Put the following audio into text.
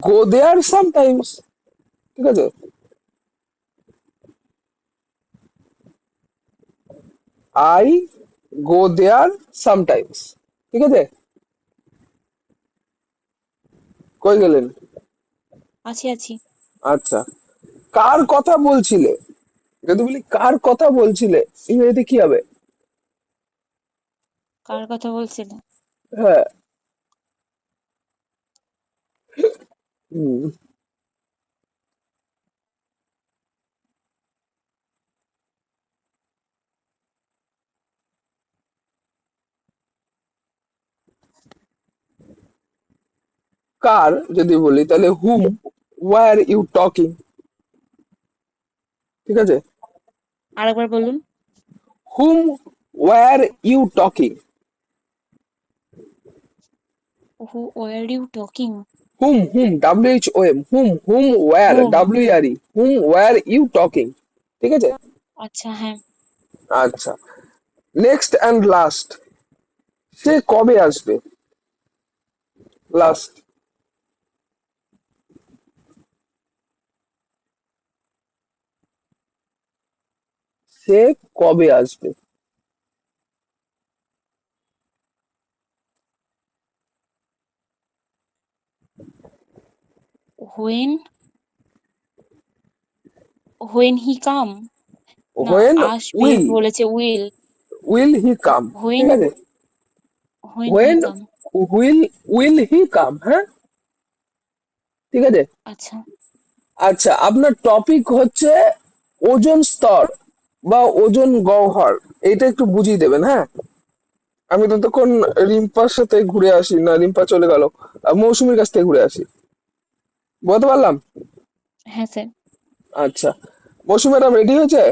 গো দেয়ার sometimes. ঠিক আছে, I go there sometimes. ঠিক আছে, কই গেলেন? আছি আছি। আচ্ছা, কার কথা বলছিলে? যদি বলি কার কথা বলছিলে, ইংরেজিতে কি হবে? কার কথা বলছিলে? হ্যাঁ। হুম, কার যদি বলি তাহলে হুম ওয়ার ইউ টকিং। ঠিক আছে, আরেকবার বলুন। Whom were you talking. Who were you talking? Whom whom WHOM, whom whom were home. WRE, whom were you talking. ঠিক আছে। আচ্ছা, হ্যাঁ। আচ্ছা, নেক্সট অ্যান্ড লাস্ট, সে কবে আসবে? লাস্ট, সে কবে আসবে? When when he come. না, হোয়েন আসবে উইল, বলেছে will. Will he come. When ঠিক আছে, when he when come. Will he come. হ্যাঁ, ঠিক আছে। আচ্ছা। আচ্ছা, আপনার টপিক হচ্ছে ওজোন স্তর বা ওজোন গহ্বর, এটা একটু বুঝিয়ে দেবেন। হ্যাঁ, আমি ততক্ষণ রিম্পার সাথে ঘুরে আসি, না রিম্পা চলে গেল, মৌসুমীর কাছ থেকে ঘুরে আসি। বলতে পারলাম? হ্যাঁ স্যার। আচ্ছা, মৌসুমী ম্যাডাম রেডি হয়েছে?